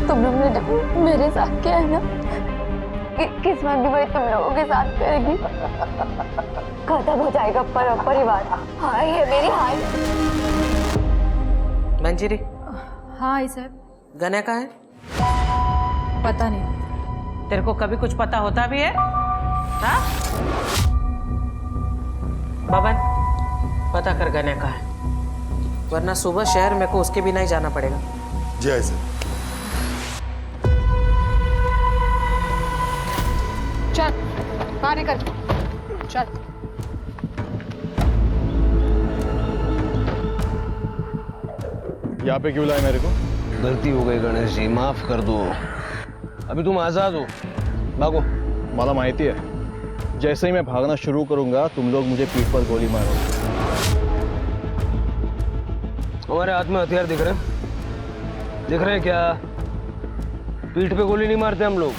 तुम लोग ने जो मेरे साथ किया है ना, किस्मत भी वही तुम लोगों के साथ करेगी। खत्म हो जाएगा परिवार। हाँ, ये मेरी हाल। मंजीरी। हाँ आई साहब। गने का है? पता नहीं। तेरे को कभी कुछ पता होता भी है? हाँ? बबन, पता कर गने का है, वरना सुबह शहर में को उसके बिना ही जाना पड़ेगा। जी आई सर। चल बाहर निकल, चल। यहाँ पे क्यों लाए मेरे को? गलती हो गई गणेश जी, माफ कर दो। अभी तुम आजाद हो, भागो। मला माहिती है, जैसे ही मैं भागना शुरू करूंगा तुम लोग मुझे पीठ पर गोली मारो। हमारे हाथ में हथियार दिख रहे हैं? दिख रहे हैं क्या? पीठ पे गोली नहीं मारते हम लोग।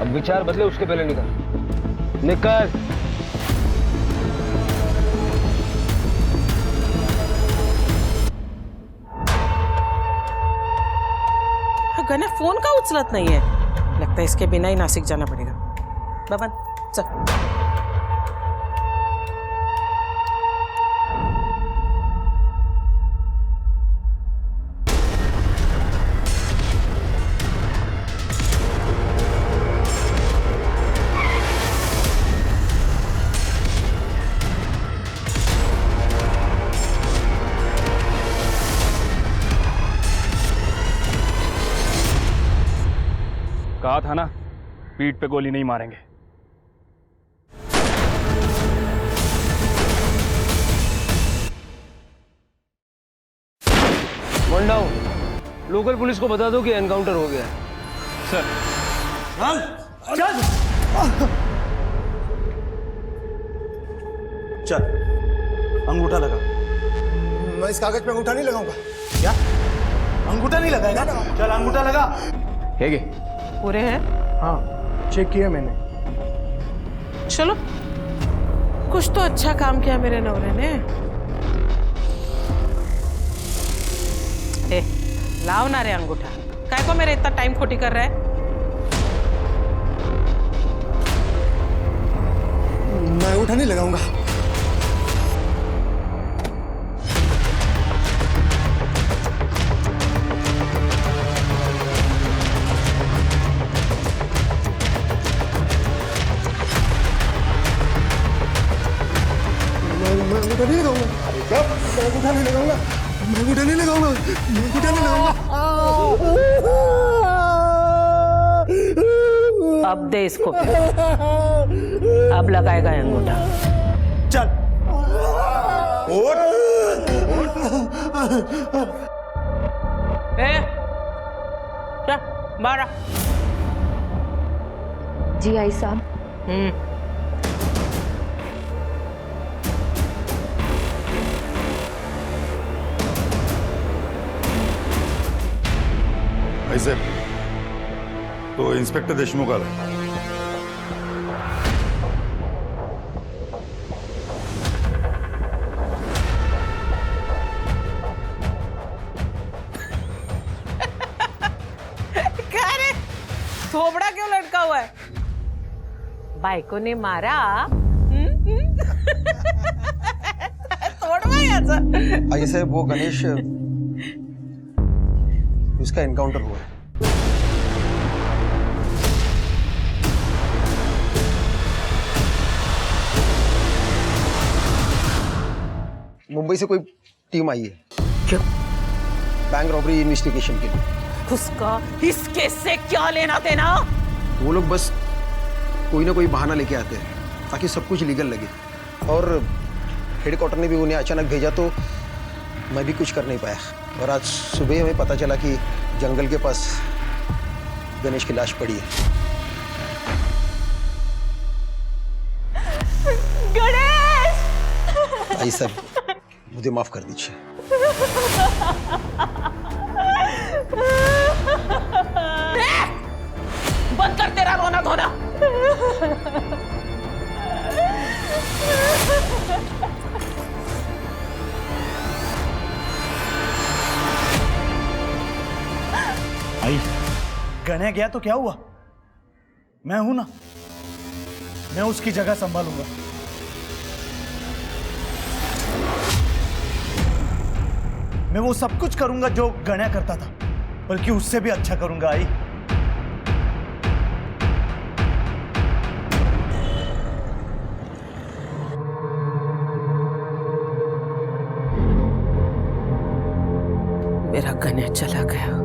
अब विचार बदले, उसके पहले निकल निकल। गने फोन का उचलत नहीं है, लगता है इसके बिना ही नासिक जाना पड़ेगा। बबन चल। कहा था ना, पीठ पे गोली नहीं मारेंगे। One down. लोकल पुलिस को बता दो कि एनकाउंटर हो गया है। सर। चल चल, अंगूठा लगा। मैं इस कागज पे अंगूठा नहीं लगाऊंगा। क्या अंगूठा नहीं लगाएगा? चल अंगूठा लगा। है पूरे हैं? हाँ चेक किया मैंने। चलो, कुछ तो अच्छा काम किया मेरे नवरे ने। ए, लाओ ना रे अंगूठा, काय को मेरे इतना टाइम खोटी कर रहा है? मैं अंगूठा नहीं लगाऊंगा। अंगूठा नहीं लगाऊंगा। अरे क्या? मैं अंगूठा नहीं लगाऊंगा। मैं अंगूठा नहीं लगाऊंगा। मैं अंगूठा नहीं लगाऊंगा। अब दे इसको, अब लगाएगा ये अंगूठा। चल ए, चल बाहर आ। जी आई साहब। ऐसे तो इंस्पेक्टर देशमुख आला। क्या रे, थोबड़ा क्यों लटका हुआ है? बायको ने मारा। तोड़वा याचा। आई साहब, वो गणेश, उसका एनकाउंटर हुआ है। मुंबई से कोई टीम आई है। क्यों? बैंक रॉबरी इन्वेस्टिगेशन के लिए। उसका इस केस से क्या लेना देना? वो लोग बस कोई ना कोई बहाना लेके आते हैं ताकि सब कुछ लीगल लगे, और हेडक्वार्टर ने भी उन्हें अचानक भेजा तो मैं भी कुछ कर नहीं पाया। और आज सुबह हमें पता चला कि जंगल के पास गणेश की लाश पड़ी है। गणेश! आई साहब, मुझे माफ कर दीजिए। बंद कर तेरा रोना धोना। आई गने गया तो क्या हुआ, मैं हूं ना, मैं उसकी जगह संभालूंगा। मैं वो सब कुछ करूंगा जो गण्या करता था, बल्कि उससे भी अच्छा करूंगा। आई मेरा गण्या चला गया।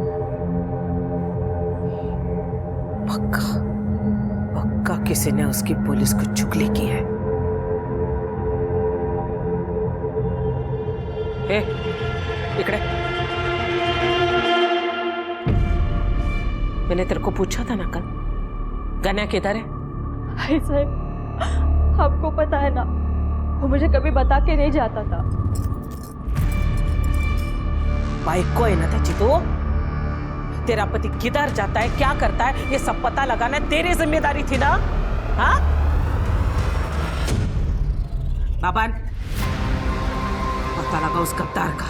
पक्का पक्का किसी ने उसकी पुलिस को चुगली की है। ए, इकड़े। मैंने तेरे को पूछा था ना कल, गण्या किधर है? भाई साहब, आपको पता है ना, वो मुझे कभी बता के नहीं जाता था। बाइक को है ना था चितो, तेरा पति किधर जाता है, क्या करता है, ये सब पता लगाना तेरी जिम्मेदारी थी ना। हाँ बाबा, पता लगा उस गद्दार का।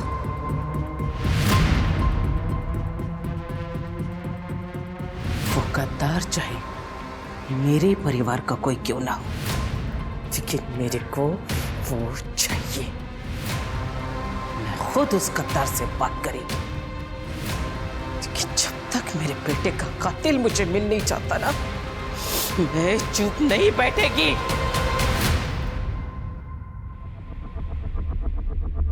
वो गद्दार चाहे मेरे परिवार का कोई क्यों ना हो, लेकिन मेरे को वो चाहिए। मैं खुद उस गद्दार से बात करेगी, लेकिन जब तक मेरे बेटे का कातिल मुझे मिल नहीं चाहता ना, मैं चुप नहीं बैठेगी।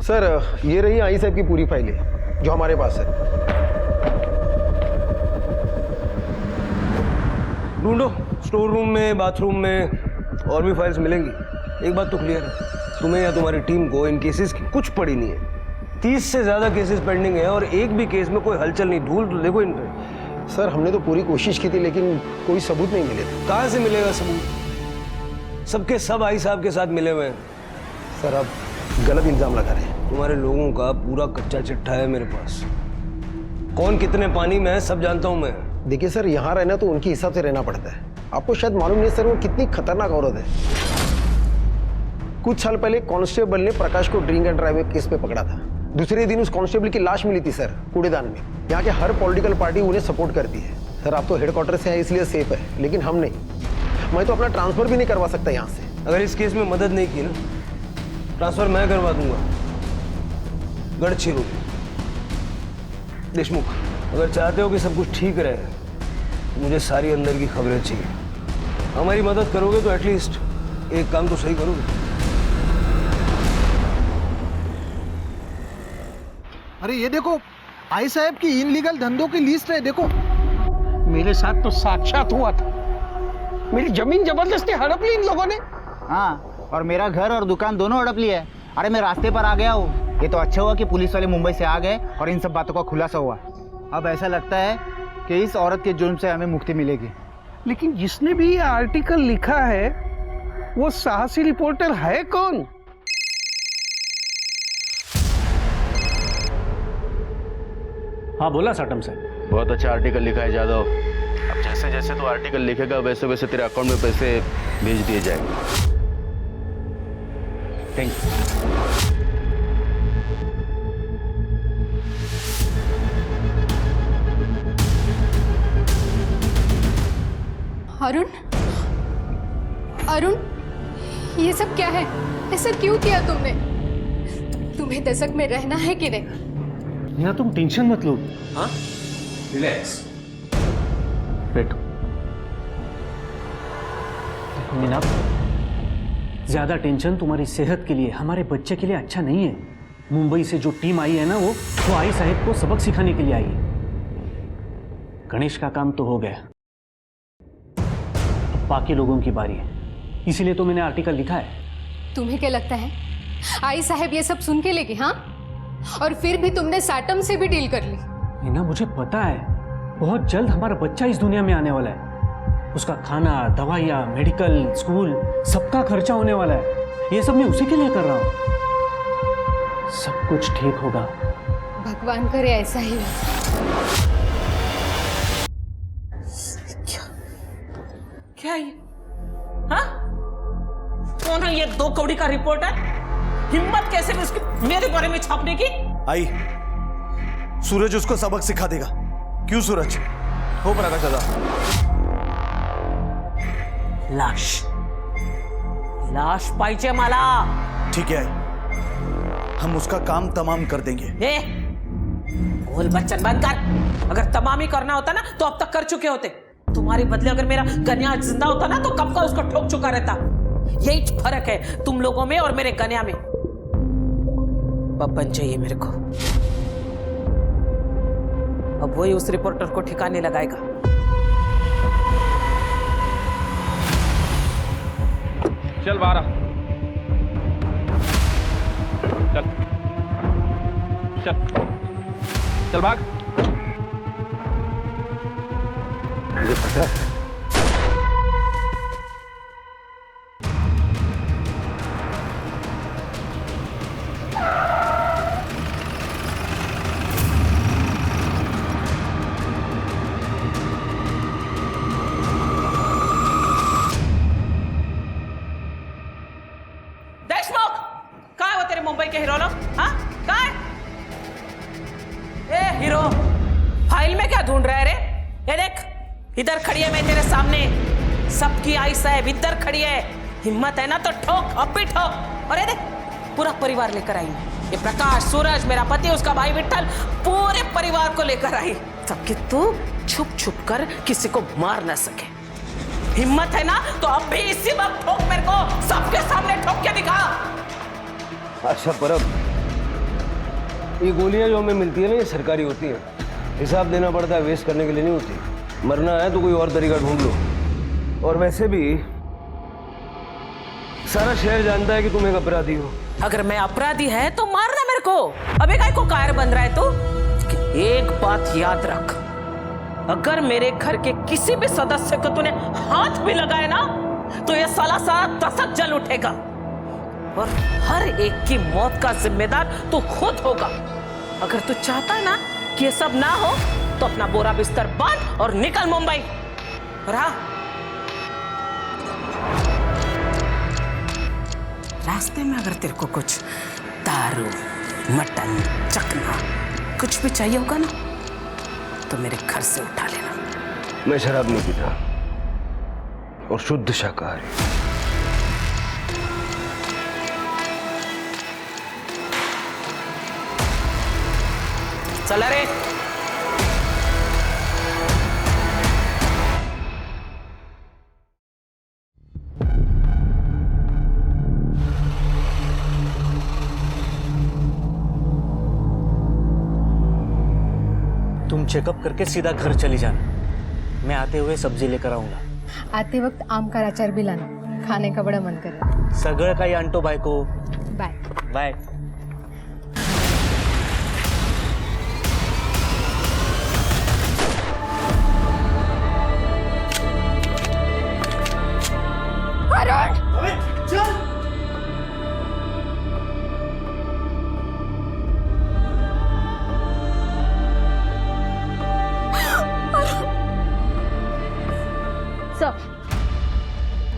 सर, ये रही आई साहब की पूरी फाइलें जो हमारे पास है। ढूंढो, स्टोर रूम में, बाथरूम में, और भी फाइल्स मिलेंगी। एक बात तो क्लियर है, तुम्हें या तुम्हारी टीम को इन केसेस की कुछ पड़ी नहीं है। 30 से ज्यादा केसेस पेंडिंग है और एक भी केस में कोई हलचल नहीं। धूल तो देखो इन पे। सर, हमने तो पूरी कोशिश की थी, लेकिन कोई सबूत नहीं मिले थे। कहाँ से मिलेगा सबूत? सबके सब आई साहब के साथ मिले हुए हैं। सर, आप गलत इल्जाम लगा रहे हैं। तुम्हारे लोगों का पूरा कच्चा चिट्ठा है मेरे पास। कौन कितने पानी में है सब जानता हूं मैं। देखिए सर, यहाँ रहना तो उनके हिसाब से रहना पड़ता है। आपको शायद मालूम नहीं सर, वो कितनी खतरनाक औरत है। कुछ साल पहले कांस्टेबल ने प्रकाश को ड्रिंक एंड ड्राइव केस पे पकड़ा था। दूसरे दिन उस कांस्टेबल की लाश मिली थी सर, कूड़ेदान में। यहाँ के हर पॉलिटिकल पार्टी उन्हें सपोर्ट करती है। सर, आप तो हेडक्वार्टर से हैं इसलिए सेफ है, लेकिन हम नहीं। मैं तो अपना ट्रांसफर भी नहीं करवा सकता यहाँ से। अगर इस केस में मदद नहीं की ना, ट्रांसफर मैं करवा दूंगा। गढ़चिरोली। देशमुख, अगर चाहते हो कि सब कुछ ठीक रहे तो मुझे सारी अंदर की खबरें चाहिए। हमारी मदद करोगे तो एटलीस्ट एक काम तो सही करोगे। अरे ये देखो, आई साहब की इनलीगल धंधों की लिस्ट है। देखो, मेरे साथ तो साक्षात हुआ था। मेरी जमीन जबरदस्ती हड़प ली इन लोगों ने। हाँ, और मेरा घर और दुकान दोनों हड़प लिया है। अरे मैं रास्ते पर आ गया हूँ। ये तो अच्छा हुआ कि पुलिस वाले मुंबई से आ गए और इन सब बातों का खुलासा हुआ। अब ऐसा लगता है कि इस औरत के जुर्म से हमें मुक्ति मिलेगी। लेकिन जिसने भी ये आर्टिकल लिखा है, वो साहसी रिपोर्टर है कौन? हाँ बोला साटम साहब। बहुत अच्छा आर्टिकल लिखा है जादव। अब जैसे जैसे तो आर्टिकल लिखेगा वैसे वैसे तेरे अकाउंट में पैसे भेज दिए जाएंगे। Thank you. अरुण, अरुण, ये सब क्या है? ऐसा क्यों किया तुमने? तुम्हें दशक में रहना है कि नहीं? मीना, तुम टेंशन मत लो। हाँ, रिलैक्स, बैठो। देखो मीना, ज्यादा टेंशन तुम्हारी सेहत के लिए, हमारे बच्चे के लिए अच्छा नहीं है। मुंबई से जो टीम आई है ना, वो आई साहब को सबक सिखाने के लिए आई है। गणेश का काम तो हो गया, बाकी लोगों की बारी है। इसीलिए तो मैंने आर्टिकल लिखा है। तुम्हें क्या लगता है आई साहब ये सब सुन के लेगी? हाँ, और फिर भी तुमने साटम से भी डील कर ली। मीना, मुझे पता है बहुत जल्द हमारा बच्चा इस दुनिया में आने वाला है। उसका खाना, दवाइयाँ, मेडिकल, स्कूल, सबका खर्चा होने वाला है। ये सब मैं उसी के लिए कर रहा हूँ। सब कुछ ठीक होगा। भगवान करे ऐसा ही हो। क्या ये? हाँ? कौन है ये? 2 कौड़ी का रिपोर्ट है? हिम्मत कैसे भी उसकी मेरे बारे में छापने की? आई, सूरज उसको सबक सिखा देगा। क्यों सूरज? हो प्रकाश दादा। लाश लाश पाहिजे मला. ठीक है, हम उसका काम तमाम कर देंगे. ए, बोल बच्चन बंद कर. अगर तमाम ही करना होता ना तो अब तक कर चुके होते. तुम्हारे बदले अगर मेरा गन्या जिंदा होता ना तो कब का उसको ठोक चुका रहता. यही फर्क है तुम लोगों में और मेरे गन्या में. पप्पन चाहिए मेरे को. अब वही उस रिपोर्टर को ठिकाने लगाएगा. चल बाहर आ. चल चल चल भाग. मुझे पता है देशमुख काय हो तेरे मुंबई के हीरो लोग. हाँ काय. ए हीरो फाइल में क्या ढूंढ रहा है रे. ये देख इधर खड़ी है मैं तेरे सामने. सबकी आई साहब इधर खड़ी है. हिम्मत है ना तो ठोक. अब भी ठोक. और ये देख पूरा परिवार लेकर आई. ये प्रकाश, सूरज, मेरा पति, उसका भाई विट्ठल, पूरे परिवार को लेकर आई. सबके तू छुप छुप कर किसी को मार ना सके. हिम्मत है ना तो अब भी इसी वक्त ठोक मेरे को. सबके सामने ठोक के दिखा. अच्छा परब, ये गोलियां जो हमें मिलती है ना ये सरकारी होती है. हिसाब देना पड़ता है, वेस्ट करने के लिए नहीं होती. मरना है तो कोई और तरीका ढूंढ लो. और वैसे भी सारा शहर जानता है कि तुम एक अपराधी हो. अगर मैं अपराधी है तो मारना मेरे को. अबे काय को कायर बन रहा है तू. एक बात याद रख, अगर मेरे घर के किसी भी सदस्य को तूने हाथ भी लगाया ना तो ये साला सारा दशक जल उठेगा. और हर एक की मौत का जिम्मेदार तू खुद होगा. अगर तू चाहता है ना कि ये सब ना हो तो अपना बोरा बिस्तर बांध और निकल मुंबई. और हाँ, रास्ते में अगर तेरे को कुछ दारू, मटन, चखना कुछ भी चाहिए होगा ना तो मेरे घर से उठा लेना. मैं शराब नहीं पीता और शुद्ध शाकाहारी. चला रे. तुम चेकअप करके सीधा घर चली जाना. मैं आते हुए सब्जी लेकर आऊंगा. आते वक्त आम का अचार भी लाना. खाने का बड़ा मन कर रहा है. सगळं काही आणतो बायको. बाय. बाय.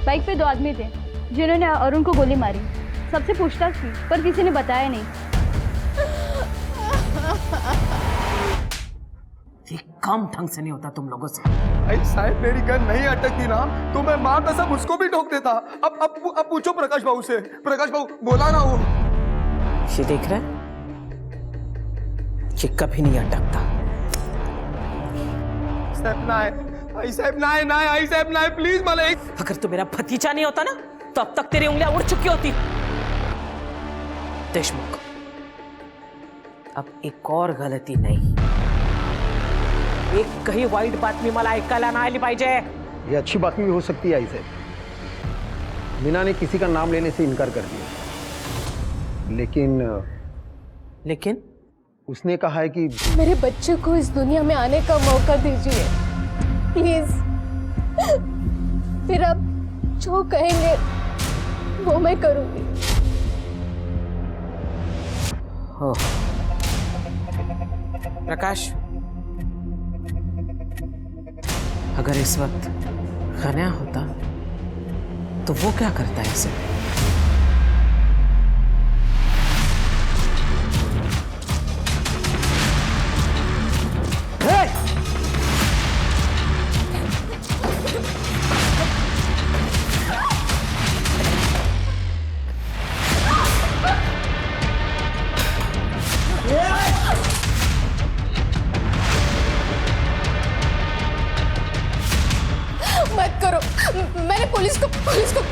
बाइक पे 2 आदमी थे जिन्होंने अरुण को गोली मारी. सबसे पूछताछ की पर किसी ने बताया नहीं. ये काम ढंग से नहीं होता तुम लोगों से. भाई साहब मेरी गन नहीं अटकती ना तो मैं माँ कसम उसको भी ठोक देता. अब पूछो प्रकाश बाबू से. प्रकाश बाबू बोला ना वो. ये देख रहे हैं, ये कभी नहीं अटकता. साहब ना है. आई साहब ना है, ना है. आई साहब ना है. प्लीज मला एक. अगर तू मेरा भतीजा नहीं होता ना तो अब तक तेरी उंगलियां उड़ चुकी होती. देशमुख, अब एक और गलती नहीं. एक कहीं वाईट बातमी मला ऐकायला नाही आली पाहिजे. ये अच्छी बातमी भी हो सकती है. आई साहब, मीना ने किसी का नाम लेने से इनकार कर दिया. लेकिन उसने कहा है कि मेरे बच्चे को इस दुनिया में आने का मौका दीजिए प्लीज. फिर आप जो कहेंगे वो मैं करूंगी. हो प्रकाश, अगर इस वक्त गन्या होता तो वो क्या करता है इसे.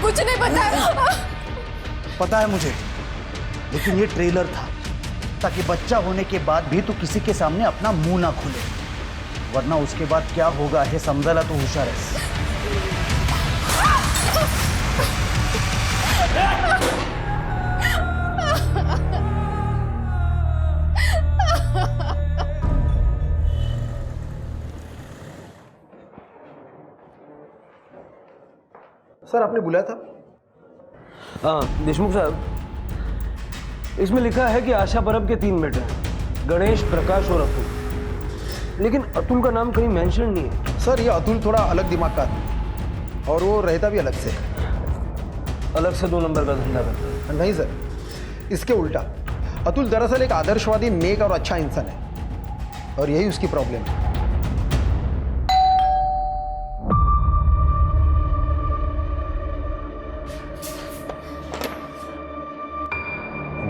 कुछ नहीं बताया। पता है मुझे, लेकिन ये ट्रेलर था ताकि बच्चा होने के बाद भी तू किसी के सामने अपना मुंह ना खोले, वरना उसके बाद क्या होगा है समझाला तो होशियार है। सर आपने बुलाया था? हाँ देशमुख साहब, इसमें लिखा है कि आशा परब के 3 बेटे हैं, गणेश, प्रकाश और अतुल, लेकिन अतुल का नाम कहीं मेंशन नहीं है। सर ये अतुल थोड़ा अलग दिमाग का है और वो रहता भी अलग से। अलग से 2 नंबर का धंधा करता है? नहीं सर, इसके उल्टा। अतुल दरअसल एक आदर्शवादी, नेक और अच्छा इंसान है और यही उसकी प्रॉब्लम है।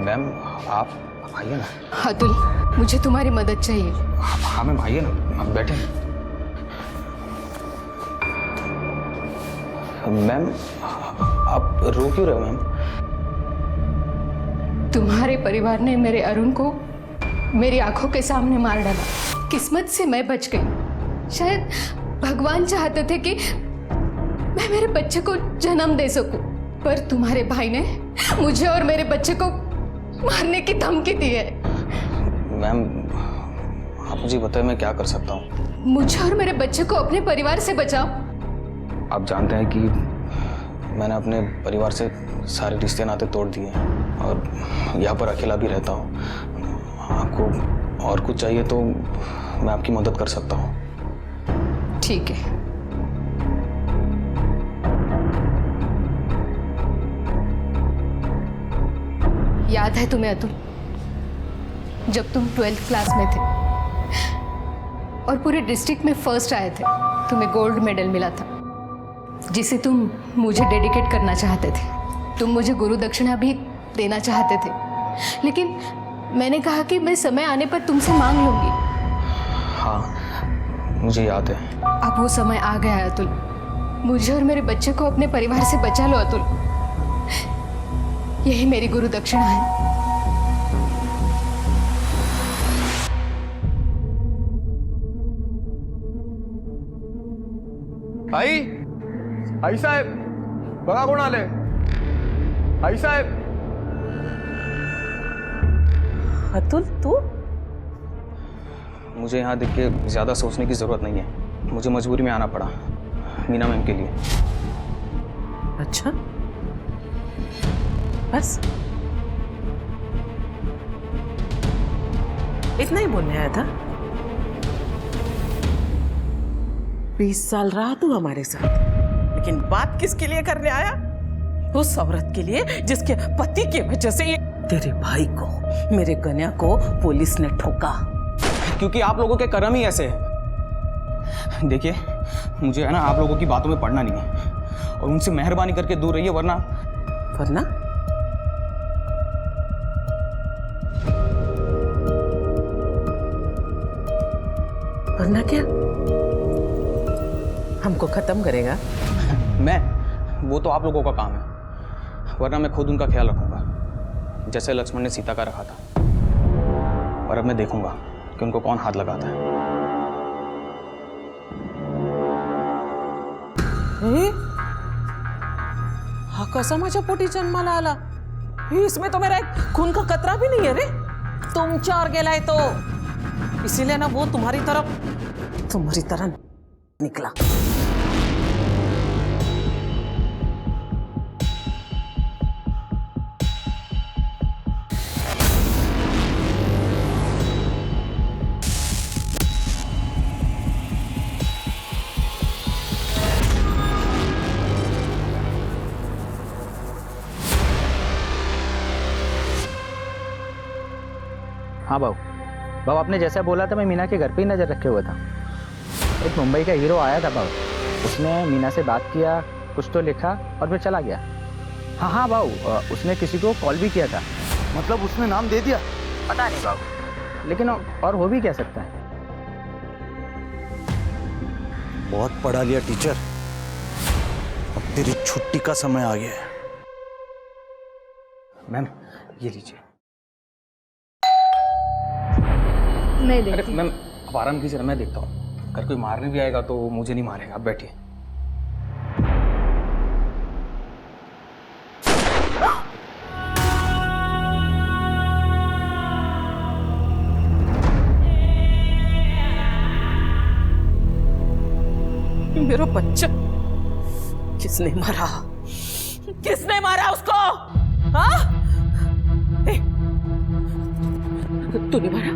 मैम आप आइए ना। अतुल, मुझे तुम्हारी मदद चाहिए। हाँ मैम आइए ना, आप बैठे। मैम आप रो क्यों रहे हो मैम? तुम्हारे परिवार ने मेरे अरुण को मेरी आंखों के सामने मार डाला। किस्मत से मैं बच गई। शायद भगवान चाहते थे कि मैं मेरे बच्चे को जन्म दे सकूं, पर तुम्हारे भाई ने मुझे और मेरे बच्चे को मारने की धमकी दी है। मैम आप मुझे बताएं मैं क्या कर सकता हूँ? मुझे और मेरे बच्चे को अपने परिवार से बचाओ। आप जानते हैं कि मैंने अपने परिवार से सारे रिश्ते नाते तोड़ दिए हैं और यहाँ पर अकेला भी रहता हूँ। आपको और कुछ चाहिए तो मैं आपकी मदद कर सकता हूँ। ठीक है। याद है तुम्हें अतुल, जब तुम 12th क्लास में थे और पूरे डिस्ट्रिक्ट में फर्स्ट आए थे, तुम्हें गोल्ड मेडल मिला था जिसे तुम मुझे डेडिकेट करना चाहते थे। तुम मुझे गुरु दक्षिणा भी देना चाहते थे, लेकिन मैंने कहा कि मैं समय आने पर तुमसे मांग लूंगी। हाँ मुझे याद है। अब वो समय आ गया है अतुल। मुझे और मेरे बच्चे को अपने परिवार से बचा लो अतुल। यही मेरी गुरु दक्षिणा है। आई साहेब, बघा कोण आले? आई साहेब। अतुल तू? मुझे यहाँ देख के ज़्यादा सोचने की ज़रूरत नहीं है। मुझे मजबूरी में आना पड़ा मीना मैम के लिए। अच्छा बस इतना ही बोलने आया था? 20 साल रहा तू हमारे साथ, लेकिन बात किसके लिए करने आया? उस औरत के लिए जिसके पति की वजह से ये तेरे भाई को, मेरे कन्या को पुलिस ने ठोका। क्योंकि आप लोगों के कर्म ही ऐसे हैं। देखिए मुझे है ना आप लोगों की बातों में पड़ना नहीं है और उनसे मेहरबानी करके दूर रहिए, वरना वरना क्या हमको खत्म करेगा? वो तो आप लोगों का काम है, वरना मैं खुद उनका ख्याल रखूंगा जैसे लक्ष्मण ने सीता का रखा था। और अब मैं देखूंगा कि उनको कौन हाथ लगाता है। हा कसा माझ्या पोटी जन्माला आला? इसमें तो मेरा एक खून का कतरा भी नहीं है रे। तुम चार गेलाय तो इसीलिए ना वो तुम्हारी तरह निकला। हाँ बाबू, आपने जैसा बोला था मैं मीना के घर पे ही नज़र रखे हुआ था। एक मुंबई का हीरो आया था बाबू, उसने मीना से बात किया, कुछ तो लिखा और फिर चला गया। हाँ बाबू, उसने किसी को कॉल भी किया था। मतलब उसने नाम दे दिया? पता नहीं बाबू, लेकिन और हो भी क्या सकता है। बहुत पढ़ा लिया टीचर, अब तेरी छुट्टी का समय आ गया है। मैम ये लीजिए। मैं अरे देखती मैम आप आराम कीजिए ना, मैं देखता हूँ। अगर कोई मारने भी आएगा तो मुझे नहीं मारेगा, आप बैठिए। मेरा बच्चा किसने मारा? किसने मारा उसको? हाँ? तूने मारा?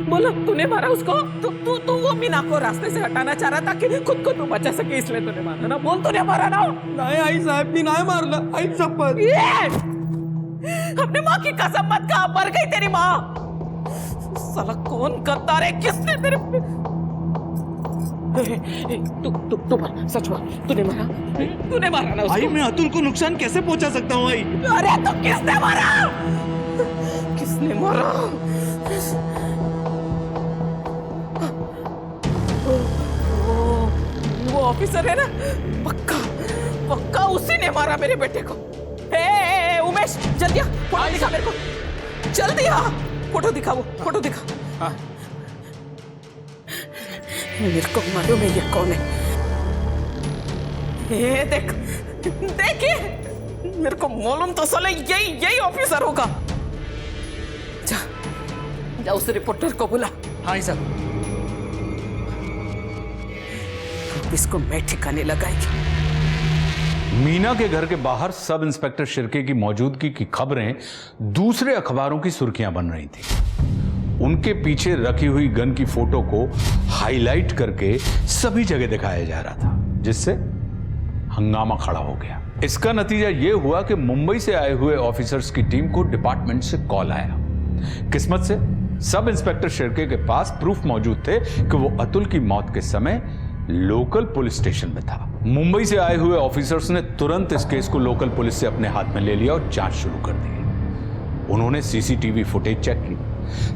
बोलो, तूने मारा उसको? तू वो मीना को रास्ते से हटाना चाह रहा था कि खुद को तू बचा सके, इसलिए तूने मारा ना? बोल, तूने मारा ना? नहीं आई साहब, भी नहीं मारना। आई शपथ। अपनी माँ की कसम मत खा, मर गई तेरी माँ। साला कौन गद्दार है? किसने तेरे तू मारा? सच बोल, तूने मारा? तूने मारा ना उसको? आई मैं अतुल को नुकसान कैसे पहुंचा सकता हूँ आई? अरे तो किसने मारा? किसने मारा? वो ऑफिसर है ना, पक्का पक्का उसी ने मारा मेरे बेटे को। ए उमेश, जल्दी आ, फोटो दिखा मेरे को, जल्दी आ, फोटो दिखा, वो फोटो दिखा। मेरे को मालूम है ये कौन है। ये देख, देखिए, मेरे को मालूम तो साले यही ऑफिसर होगा। जा उस रिपोर्टर को बुला। हाँ सर। इसको मैं ठिकाने लगाएगी। मीना के घर के बाहर सब इंस्पेक्टर शिर्के की मौजूदगी की खबरें दूसरे अखबारों की सुर्खियां बन रही थी। उनके पीछे रखी हुई गन की फोटो को हाईलाइट करके सभी जगह दिखाया जा रहा था, जिससे हंगामा खड़ा हो गया। इसका नतीजा यह हुआ कि मुंबई से आए हुए ऑफिसर्स की टीम को डिपार्टमेंट से कॉल आया। किस्मत से सब इंस्पेक्टर शिर्के के पास प्रूफ मौजूद थे कि वो अतुल की मौत के समय लोकल पुलिस स्टेशन में था। मुंबई से आए हुए ऑफिसर्स ने तुरंत इस केस को लोकल पुलिस से अपने हाथ में ले लिया और जांच शुरू कर दी। उन्होंने सीसीटीवी फुटेज चेक की,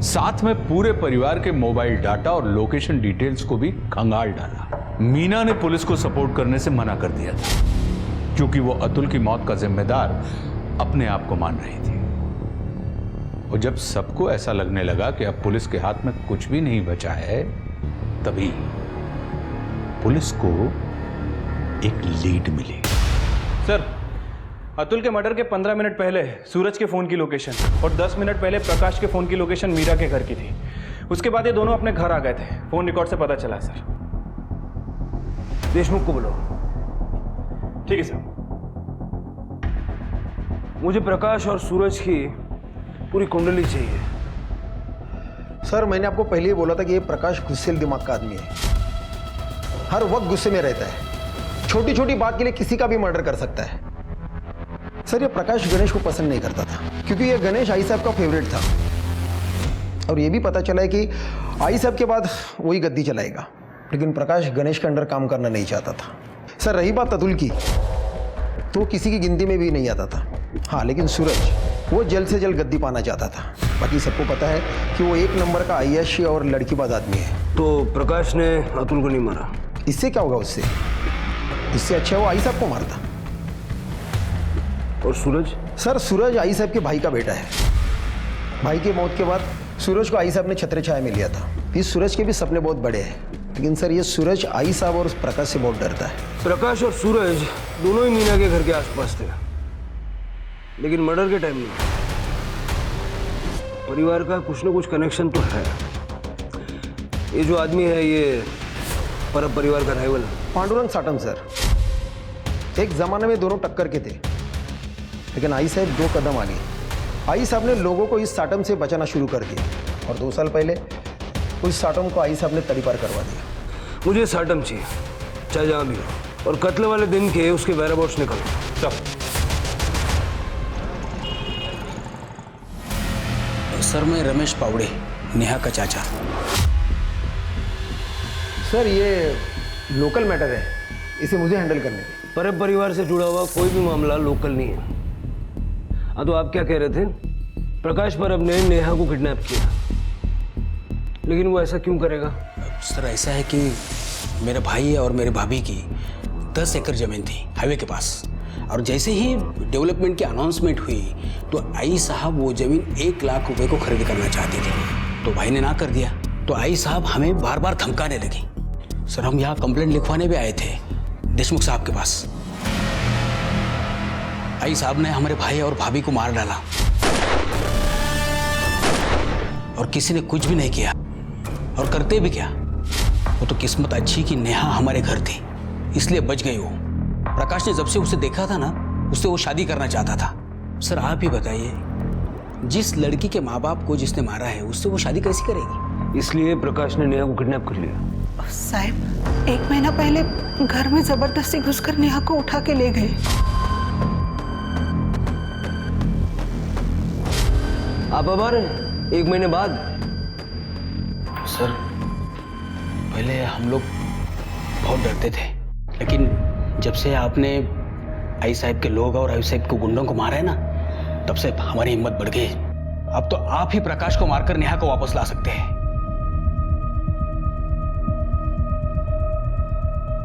साथ में पूरे परिवार के मोबाइल डाटा और लोकेशन डिटेल्स को भी खंगाल डाला। मीना ने पुलिस को सपोर्ट करने से मना कर दिया था, क्योंकि वो अतुल की मौत का जिम्मेदार अपने आप को मान रही थी। और जब सबको ऐसा लगने लगा कि अब पुलिस के हाथ में कुछ भी नहीं बचा है, तभी पुलिस को एक लीड मिली। सर, अतुल के मर्डर के 15 मिनट पहले सूरज के फोन की लोकेशन और 10 मिनट पहले प्रकाश के फोन की लोकेशन मीरा के घर की थी। उसके बाद ये दोनों अपने घर आ गए थे। फोन रिकॉर्ड से पता चला सर। देशमुख को बुलाओ। ठीक है सर। मुझे प्रकाश और सूरज की पूरी कुंडली चाहिए। सर, मैंने आपको पहले ही बोला था कि ये प्रकाश गुस्सेल दिमाग का आदमी है। हर वक्त गुस्से में रहता है, छोटी छोटी बात के लिए किसी का भी मर्डर कर सकता है। सर, ये प्रकाश गणेश को पसंद नहीं करता था, क्योंकि ये गणेश आई साहब का फेवरेट था। और ये भी पता चला है कि आई साहब के बाद वही गद्दी चलाएगा, लेकिन प्रकाश गणेश के अंडर काम करना नहीं चाहता था। सर, रही बात अतुल की, तो किसी की गिनती में भी नहीं आता था। हाँ, लेकिन सूरज वो जल्द से जल्द गद्दी पाना चाहता था। बाकी सबको पता है कि वो एक नंबर का आईएएस और लड़कीबाज आदमी है। तो प्रकाश ने अतुल को नहीं मारा? इससे क्या होगा उससे? इससे अच्छा वो आई साहब को मारता। और सूरज? सर, सूरज आई साहब के भाई का बेटा है। भाई की मौत के बाद सूरज को आई साहब ने छत्र छाया में लिया था। इस सूरज के भी सपने बहुत बड़े हैं, लेकिन सर ये सूरज आई साहब और प्रकाश से बहुत डरता है। प्रकाश और सूरज दोनों ही मीना के घर के आसपास थे, लेकिन मर्डर के टाइम में परिवार का कुछ ना कुछ कनेक्शन तो है। ये जो आदमी है, ये परब परिवार का राइवल है। पांडुरंग साटम सर, एक जमाने में दोनों टक्कर के थे, लेकिन आई साहब 2 कदम आगे। आई साहब ने लोगों को इस साटम से बचाना शुरू कर दिया, और 2 साल पहले उस साटम को आई साहब ने तड़ी पार करवा दिया। मुझे साटम चाहिए, चाहे जहां भी हो, और कत्ल वाले दिन के उसके वेयरअबाउट्स निकलो। सर, मैं रमेश पावड़े, नेहा का चाचा। सर, ये लोकल मैटर है, इसे मुझे हैंडल करने दें। परब परिवार से जुड़ा हुआ कोई भी मामला लोकल नहीं है। हाँ, तो आप क्या कह रहे थे? प्रकाश परब ने नेहा को किडनैप किया, लेकिन वो ऐसा क्यों करेगा? सर, ऐसा है कि मेरे भाई और मेरे भाभी की 10 एकड़ जमीन थी हाईवे के पास, और जैसे ही डेवलपमेंट की अनाउंसमेंट हुई तो आई साहब वो जमीन 1 लाख रुपए को खरीद करना चाहते थे, तो भाई ने ना कर दिया। तो आई साहब हमें बार बार धमकाने लगी। सर हम यहाँ कंप्लेंट लिखवाने भी आए थे देशमुख साहब के पास। आई साहब ने हमारे भाई और भाभी को मार डाला और किसी ने कुछ भी नहीं किया, और करते भी क्या, वो तो किस्मत अच्छी कि नेहा हमारे घर थी इसलिए बच गई वो। प्रकाश ने जब से उसे देखा था ना, उससे वो शादी करना चाहता था। सर आप ही बताइए, जिस लड़की के माँ बाप को जिसने मारा है उससे वो शादी कैसे करेगी? इसलिए प्रकाश ने नेहा को किडनैप कर लिया। साहब 1 महीना पहले घर में जबरदस्ती घुसकर नेहा को उठा के ले गए। आप अब आ रहे हैं 1 महीने बाद? सर पहले हम लोग बहुत डरते थे, लेकिन जब से आपने आई साहब के लोग और आई साहब के गुंडों को मारा है ना, तब से हमारी हिम्मत बढ़ गई। अब तो आप ही प्रकाश को मारकर नेहा को वापस ला सकते हैं।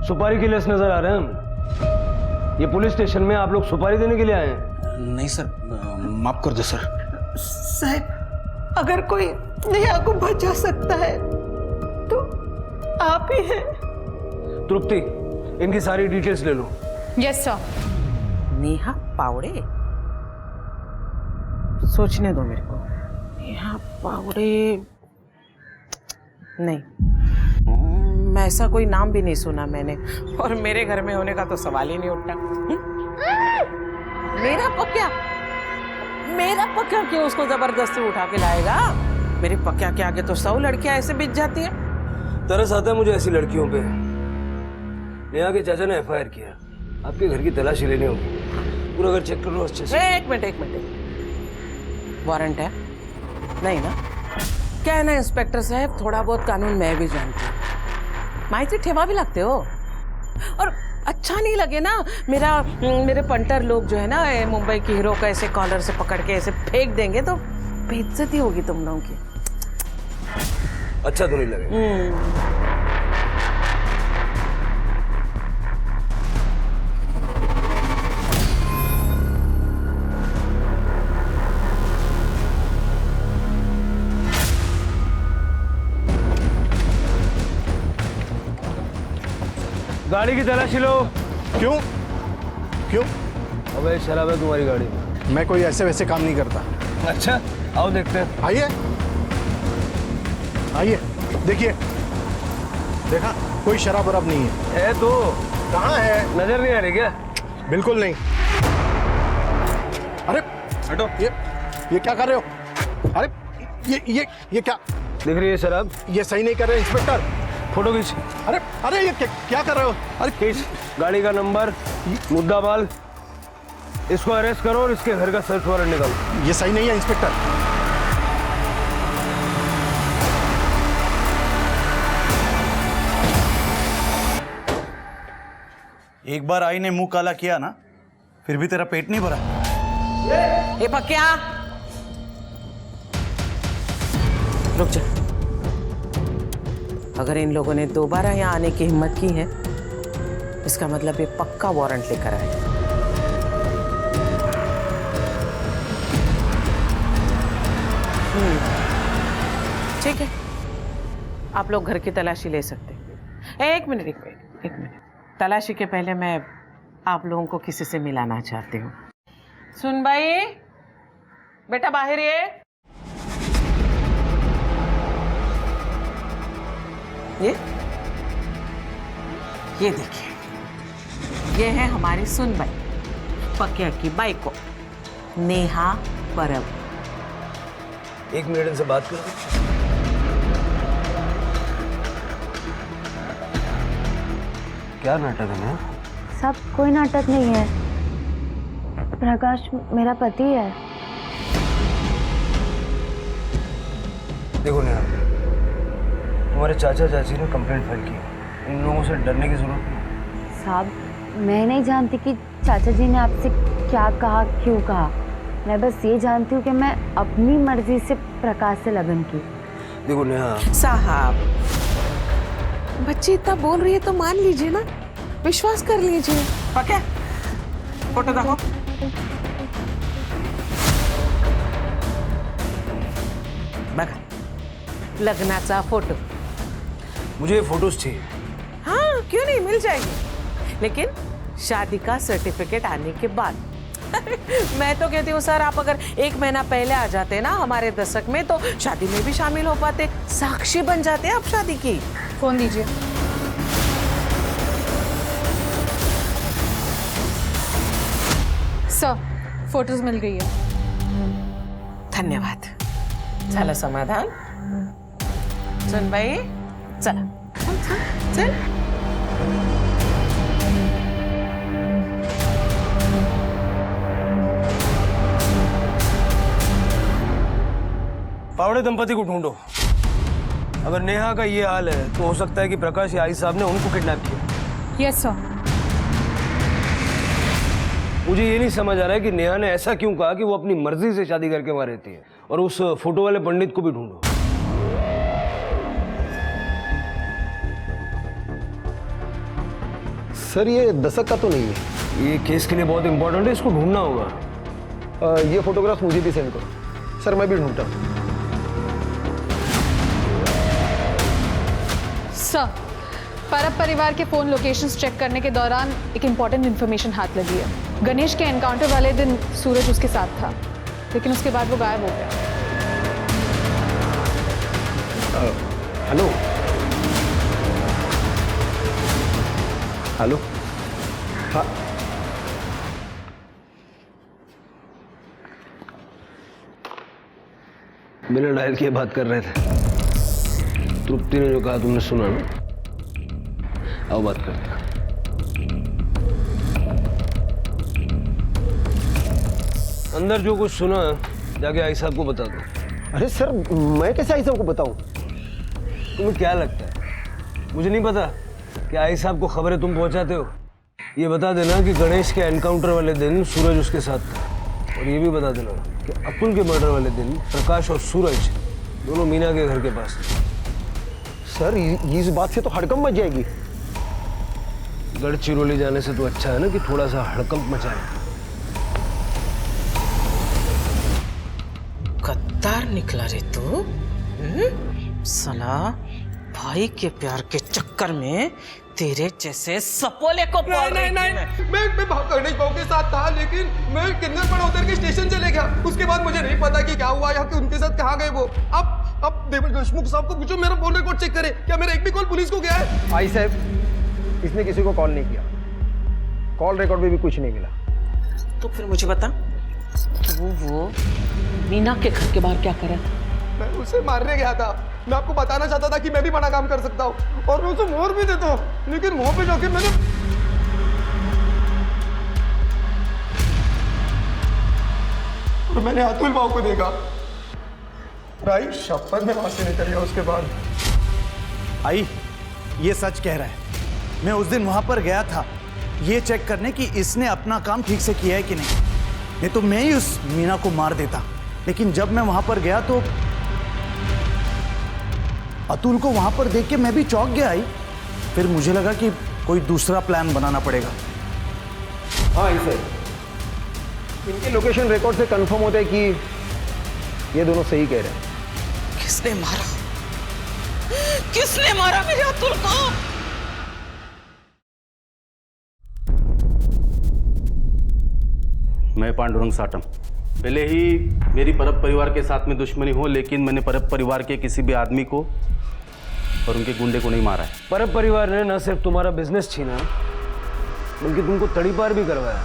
सुपारी के लिए नजर आ रहे हैं हम। ये पुलिस स्टेशन में आप लोग सुपारी देने के लिए आए हैं? नहीं सर, माफ कर दो सर। साहब अगर कोई नेहा को बचा सकता है तो आप ही हैं। तृप्ति, इनकी सारी डिटेल्स ले लो। Yes sir. नेहा पावड़े, सोचने दो मेरे को। नेहा पावड़े नहीं, मैं ऐसा कोई नाम भी नहीं सुना मैंने, और मेरे घर में होने का तो सवाल ही नहीं उठता। मेरा पक्या क्यों उसको जबरदस्ती उठा के लाएगा? मेरे पक्या के आगे तो 100 लड़कियां ऐसे बिछ जाती हैं। तरस आता है मुझे ऐसी लड़कियों पे। नेहा के चाचा ने FIR किया, आपके घर की तलाशी लेनी होगी। पूरा घर चेक कर लो अच्छे से। एक मिनट, वारंट है? नहीं ना? क्या है ना इंस्पेक्टर साहब, थोड़ा बहुत कानून मैं भी जानती हूँ। माइती ठेवा भी लगते हो, और अच्छा नहीं लगे ना मेरे पंटर लोग जो है ना मुंबई के हीरो का ऐसे कॉलर से पकड़ के ऐसे फेंक देंगे तो बेइज्जती होगी तुम लोगों की। अच्छा तो नहीं लगे? गाड़ी की तलाशी लो। क्यों? अबे शराब है तुम्हारी गाड़ी में। मैं कोई ऐसे वैसे काम नहीं करता। अच्छा आओ देखते हैं। आइए देखिए, देखा कोई शराब वराब नहीं है। तो कहाँ है? नजर नहीं आ रही क्या? बिल्कुल नहीं। अरे हटो। ये क्या कर रहे हो? अरे ये क्या दिख रही है शराब? ये सही नहीं कर रहे इंस्पेक्टर। फोटो खींच। अरे ये क्या कर रहे हो? अरे खींच गाड़ी का नंबर, मुद्दा माल, इसको अरेस्ट करो और इसके घर का सर्च वारंट निकालो। ये सही नहीं है इंस्पेक्टर। एक बार आई ने मुंह काला किया ना, फिर भी तेरा पेट नहीं भरा। ए पक्या, रुक जा। अगर इन लोगों ने दोबारा यहाँ आने की हिम्मत की है, इसका मतलब ये पक्का वारंट लेकर आए। ठीक है, आप लोग घर की तलाशी ले सकते हैं। एक मिनट। तलाशी के पहले मैं आप लोगों को किसी से मिलाना चाहती हूँ। सुन भाई, बेटा बाहर ये। ये देखिए, ये है हमारी सुनबाई, पक्या की बाई को, नेहा परब। 1 मिनट इनसे बात करो। क्या नाटक है ना? सब कोई नाटक नहीं है। प्रकाश मेरा पति है। देखो नेहा, तुम्हारे चाचा चाची ने कंप्लेंट फाइल की। इन लोगों से डरने की जरूरत नहीं। साहब मैं नहीं जानती कि चाचा जी ने आपसे क्या कहा, क्यों कहा। मैं बस ये जानती हूँ कि मैं अपनी मर्जी से प्रकाश से लगन की। देखो नेहा साहब, बच्ची इतना बोल रही है तो मान लीजिए ना। विश्वास कर लीजिए। पक्का फोटो देखो। बघा लग्नाचा फोटो। मुझे ये फोटोज चाहिए। हाँ क्यों नहीं, मिल जाएगी, लेकिन शादी का सर्टिफिकेट आने के बाद। मैं तो कहती हूँ सर, आप अगर 1 महीना पहले आ जाते ना हमारे दशक में, तो शादी में भी शामिल हो पाते, साक्षी बन जाते आप शादी की। फोन दीजिए। सर, फोटोज मिल गई है। धन्यवाद। झालं समाधान? सुन बाई, चला चल। पावड़े दंपति को ढूंढो। अगर नेहा का ये हाल है तो हो सकता है कि प्रकाश या आई साहब ने उनको किडनैप किया। Yes sir. मुझे ये नहीं समझ आ रहा है कि नेहा ने ऐसा क्यों कहा कि वो अपनी मर्जी से शादी करके वहां रहती है। और उस फोटो वाले पंडित को भी ढूंढो। सर ये दशक का तो नहीं है। ये केस के लिए बहुत इंपॉर्टेंट है, इसको ढूंढना होगा। ये फोटोग्राफ मुझे भी सेंड करो। सर मैं भी ढूंढता हूँ। सर, परब परिवार के फोन लोकेशंस चेक करने के दौरान एक इंपॉर्टेंट इन्फॉर्मेशन हाथ लगी है। गणेश के एनकाउंटर वाले दिन सूरज उसके साथ था, लेकिन उसके बाद वो गायब हो गया। Hello hello. हाँ बिना डायल किए बात कर रहे थे। तृप्ति ने जो कहा तुमने सुना ना? आओ बात करते हैं। अंदर जो कुछ सुना जाके आई साहब को बता दो। अरे सर मैं कैसे आई साहब को बताऊं? तुम्हें क्या लगता है मुझे नहीं पता कि आई साहब को खबरें तुम पहुंचाते हो? ये बता देना कि गणेश के एनकाउंटर वाले दिन सूरज उसके साथ था। और ये भी बता देना कि अतुल के मर्डर वाले दिन प्रकाश और सूरज दोनों मीना के घर के पास थे। सर इस बात से तो हड़कंप मच जाएगी। गढ़चिरौली जाने से तो अच्छा है ना कि थोड़ा सा हड़कंप मचाए। गद्दार निकला रे तू। साला भाई के प्यार के चक्कर में तेरे जैसे सपोले को नहीं नहीं नहीं, मैं गणेश बाबू के साथ था, लेकिन मैं किन्नर पर उतर के स्टेशन चले गया। उसके बाद मुझे नहीं पता कि क्या हुआ या कि उनके साथ कहाँ गए वो। अब देवेश देशमुख साहब को पूछो, मेरा फोन रिकॉर्ड चेक करे, क्या मेरा एक भी कॉल पुलिस को गया है? आई साहब इसने किसी को कॉल नहीं किया, कॉल रिकॉर्ड में भी कुछ नहीं मिला। तो फिर मुझे बता, तू वो मीना के घर के बाहर क्या करे? मैं उसे मारने गया था। मैं आपको बताना चाहता था कि मैं भी बड़ा काम कर सकता हूँ और मैं उसे मोहर भी देता हूँ, लेकिन वहां पे जाके मैंने अतुल बाबू को देखा। भाई शपथ में वहां से निकल गया उसके बाद। आई ये सच कह रहा है। मैं उस दिन वहां पर गया था ये चेक करने कि इसने अपना काम ठीक से किया है कि नहीं तो मैं ही उस मीना को मार देता। लेकिन जब मैं वहां पर गया तो अतुल को वहां पर देख के मैं भी चौंक गया। आई फिर मुझे लगा कि कोई दूसरा प्लान बनाना पड़ेगा। हाँ सर, इनके लोकेशन रिकॉर्ड से कंफर्म होता है कि ये दोनों सही कह रहे हैं। किसने मारा? किसने मारा मेरे अतुल को? मैं पांडुरंग साटम। पहले ही मेरी परब परिवार के साथ में दुश्मनी हो, लेकिन मैंने परब परिवार के किसी भी आदमी को और उनके गुंडे को नहीं मारा है। परब परिवार ने न सिर्फ तुम्हारा बिजनेस छीना बल्कि तुमको तड़ीपार भी करवाया।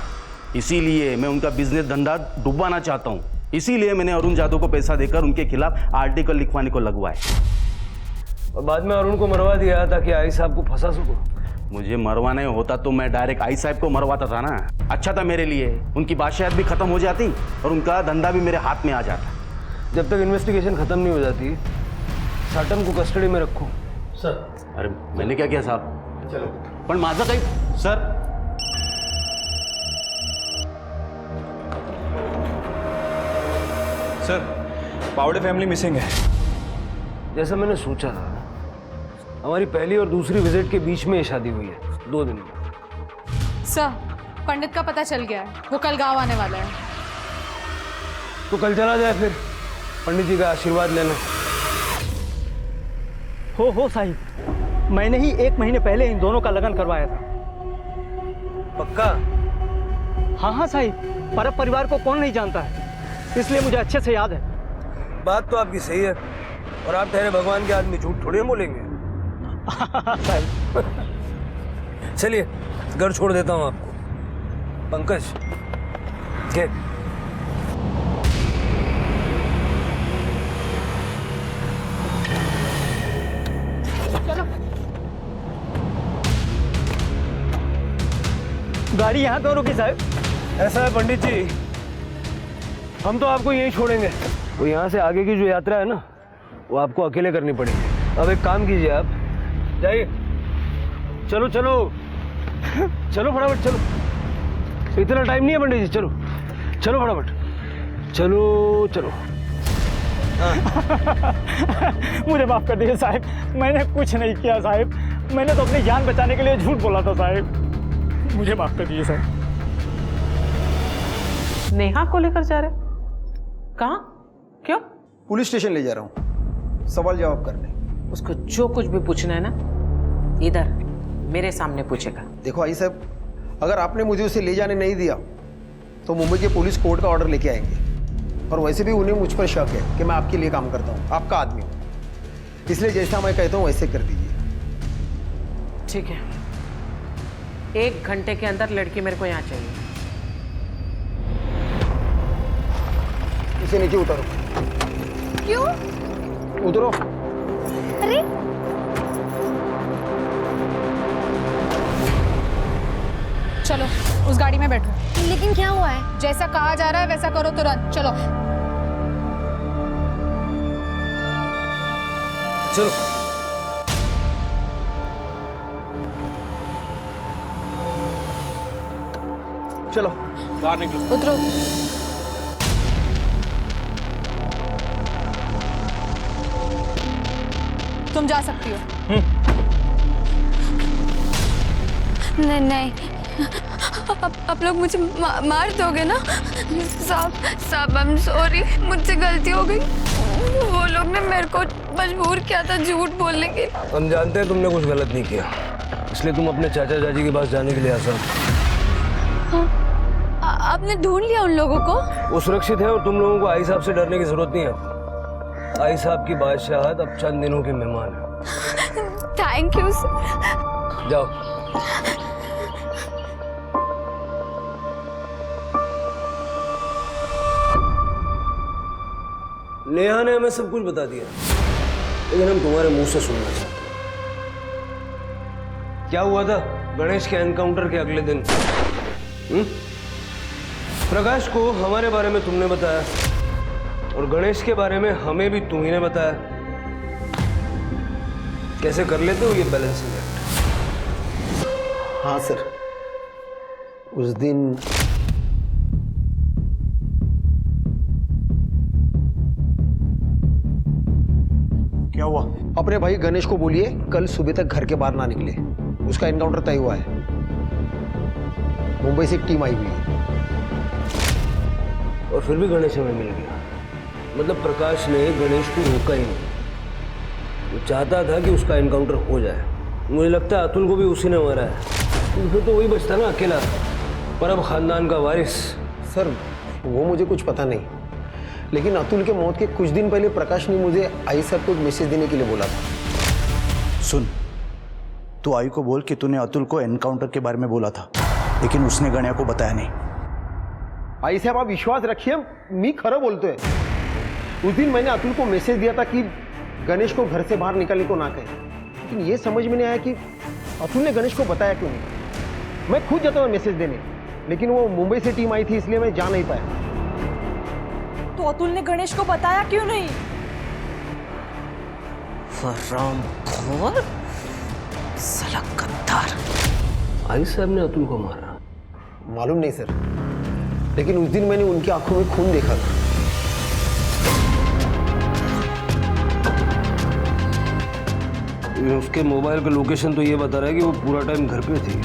इसीलिए मैं उनका बिजनेस धंधा डुबाना चाहता हूँ। इसीलिए मैंने अरुण जादव को पैसा देकर उनके खिलाफ आर्टिकल लिखवाने को लगवाया और बाद में अरुण को मरवा दिया ताकि आई साहब को फंसा सको। मुझे मरवाना होता तो मैं डायरेक्ट आई साहब को मरवाता था ना। अच्छा था मेरे लिए, उनकी बादशाहत भी खत्म हो जाती और उनका धंधा भी मेरे हाथ में आ जाता। जब तक इन्वेस्टिगेशन खत्म नहीं हो जाती साटम को कस्टडी में रखो। सर अरे मैंने क्या किया साहब? चलो पण माझं काही सर। सर पावड़े फैमिली मिसिंग है। जैसा मैंने सोचा था, हमारी पहली और दूसरी विजिट के बीच में ये शादी हुई है 2 दिन में। सर, पंडित का पता चल गया है, वो कल गांव आने वाला है। तो कल चला जाए फिर पंडित जी का आशीर्वाद लेना। हो साहिब, मैंने ही 1 महीने पहले इन दोनों का लगन करवाया था। पक्का? हाँ साहिब, परब परिवार को कौन नहीं जानता है, इसलिए मुझे अच्छे से याद है। बात तो आपकी सही है, और आप ठहरे भगवान के आदमी, झूठ थोड़ी बोलेंगे। चलिए घर छोड़ देता हूँ आपको। पंकज के गाड़ी यहाँ क्यों रुकी साहब? ऐसा है पंडित जी, हम तो आपको यहीं छोड़ेंगे। वो यहाँ से आगे की जो यात्रा है ना, वो आपको अकेले करनी पड़ेगी। अब एक काम कीजिए, आप जाइए। चलो चलो चलो फटाफट चलो, इतना टाइम नहीं है पंडित जी, चलो चलो फटाफट चलो चलो। मुझे माफ कर दीजिए साहब, मैंने कुछ नहीं किया साहब, मैंने तो अपनी जान बचाने के लिए झूठ बोला था साहब, मुझे माफ कर दीजिए साहब। नेहा को लेकर जा रहे? कहाँ? क्यों? पुलिस स्टेशन ले जा रहा हूँ सवाल जवाब करने। उसको जो कुछ भी पूछना है ना, इधर मेरे सामने पूछेगा। देखो आई साहब, अगर आपने मुझे उसे ले जाने नहीं दिया तो मुंबई के पुलिस कोर्ट का ऑर्डर लेके आएंगे, और वैसे भी उन्हें मुझ पर शक है कि मैं आपके लिए काम करता हूँ, आपका आदमी हूँ, इसलिए जैसा मैं कहता हूँ वैसे कर दीजिए। ठीक है, 1 घंटे के अंदर लड़की मेरे को यहाँ चाहिए। इसे नीचे उतारो। क्यों? उतरो। अरे चलो उस गाड़ी में बैठो। लेकिन क्या हुआ है? जैसा कहा जा रहा है वैसा करो तुरंत। चलो चलो चलो बाहर निकलो। उतरो। तुम जा सकती हो। नहीं नहीं, आप लोग मुझे मार दोगे ना? साहब आई एम सॉरी, मुझसे गलती हो गई। वो लोग ने मेरे को मजबूर किया था झूठ बोलने के। हम जानते हैं तुमने कुछ गलत नहीं किया, इसलिए तुम अपने चाचा चाची के पास जाने के लिए आसान। आपने ढूंढ लिया उन लोगों को? वो सुरक्षित है, और तुम लोगों को आई साहब से डरने की जरूरत नहीं है। आई साहब की बादशाहत अब चंद दिनों के मेहमान है। Thank you sir. जाओ। नेहा ने हमें सब कुछ बता दिया, लेकिन हम तुम्हारे मुंह से सुनना चाहते हैं। क्या हुआ था गणेश के एनकाउंटर के अगले दिन? प्रकाश को हमारे बारे में तुमने बताया, और गणेश के बारे में हमें भी तुम ही ने बताया। कैसे कर लेते हो ये बैलेंसिंग एक्ट? हाँ सर, उस दिन क्या हुआ? अपने भाई गणेश को बोलिए कल सुबह तक घर के बाहर ना निकले, उसका एनकाउंटर तय हुआ है। मुंबई से एक टीम आई हुई है। और फिर भी गणेश हमें मिल गया। मतलब प्रकाश ने गणेश को रोका ही नहीं, वो चाहता था कि उसका एनकाउंटर हो जाए। मुझे लगता है अतुल को भी उसी ने मारा है, फिर तो वही बचता ना अकेला, परब खानदान का वारिस। सर वो मुझे कुछ पता नहीं, लेकिन अतुल के मौत के कुछ दिन पहले प्रकाश ने मुझे आई साहब को एक मैसेज देने के लिए बोला था। सुन, तू आई को बोल कि तूने अतुल को एनकाउंटर के बारे में बोला था, लेकिन उसने गणिया को बताया नहीं। आई साहब आप विश्वास रखिए, मी खरं बोलतोय। उस दिन मैंने अतुल को मैसेज दिया था कि गणेश को घर से बाहर निकलने को ना कहे, लेकिन ये समझ में नहीं आया कि अतुल ने गणेश को बताया क्यों नहीं। मैं खुद जाता हूँ मैसेज देने, लेकिन वो मुंबई से टीम आई थी इसलिए मैं जा नहीं पाया। तो अतुल ने गणेश को बताया क्यों नहीं? हरामखोर, साला गद्दार। आई साहब ने अतुल को मारा? मालूम नहीं सर, लेकिन उस दिन मैंने उनकी आंखों में खून देखा था। उसके मोबाइल का लोकेशन तो ये बता रहा है कि वो पूरा टाइम घर पे थी।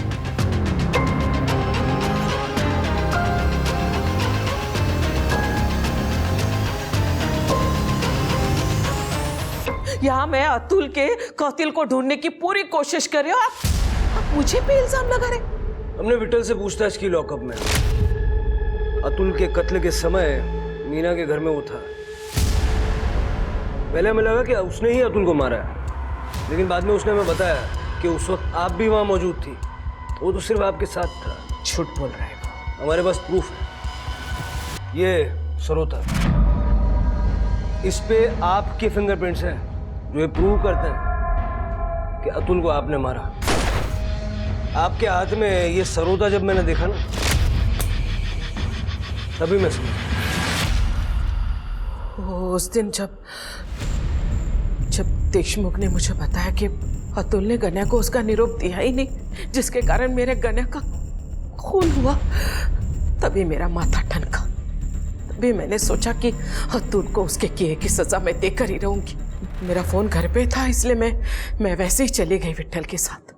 यहाँ मैं अतुल के कातिल को ढूंढने की पूरी कोशिश कर रही हूँ, आप मुझे पे इल्जाम लगा रहे। हमने विठल से पूछताछ की लॉकअप में। अतुल के कत्ल के समय मीना के घर में वो था। पहले हमें लगा कि उसने ही अतुल को मारा है, लेकिन बाद में उसने हमें बताया कि उस वक्त आप भी वहां मौजूद थी। वो तो सिर्फ आपके साथ था। झूठ बोल रहा है वो। हमारे पास प्रूफ है। ये सरोता, इस पे आपके फिंगरप्रिंट्स हैं जो ये प्रूव करते हैं कि अतुल को आपने मारा। आपके हाथ में ये सरोता जब मैंने देखा ना, तभी मैं समझा। उस दिन जब देशमुख ने मुझे बताया कि अतुल ने गन्या को उसका निरोप दिया ही नहीं, जिसके कारण मेरे गन्या का खून हुआ, तभी मेरा माथा ठनका। तभी मैंने सोचा कि अतुल को उसके किए की सजा मैं देकर ही रहूंगी। मेरा फोन घर पे था, इसलिए मैं वैसे ही चली गई विठल के साथ।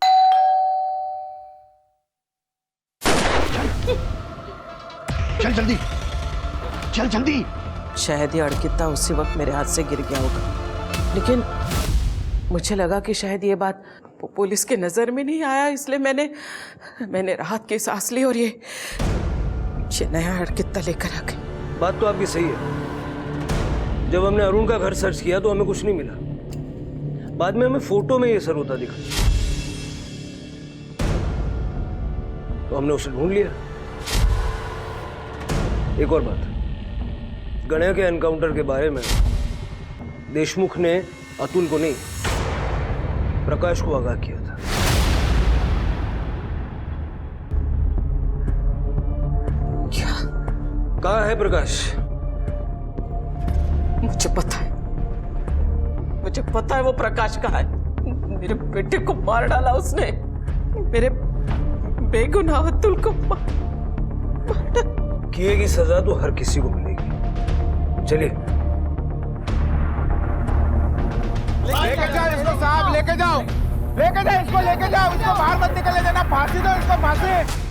चल जल्दी, चल जल्दी। शायद ये अड़किता उसी वक्त मेरे हाथ से गिर गया होगा, लेकिन मुझे लगा कि शायद ये बात पुलिस के नजर में नहीं आया, इसलिए मैंने राहत की सांस ली और ये नया अड़किता लेकर आ गई। बात तो आपकी सही है। जब हमने अरुण का घर सर्च किया तो हमें कुछ नहीं मिला। बाद में हमें फोटो में ये सरोता दिखा, तो हमने उसे ढूंढ लिया। एक और बात, गणेश के एनकाउंटर के बारे में देशमुख ने अतुल को नहीं, प्रकाश को आगाह किया था। क्या? कहाँ है प्रकाश? मुझे पता है वो प्रकाश कहाँ है। मेरे बेटे को मार डाला उसने, मेरे बेगुनाह अतुल को मार डाला। किए की सजा तो हर किसी को मिलेगी। चलिए लेके जाओ इसको साहब, लेके जाओ इसको, लेके जाओ इसको, बाहर मत निकलने देना। फांसी दो इसको, फांसी।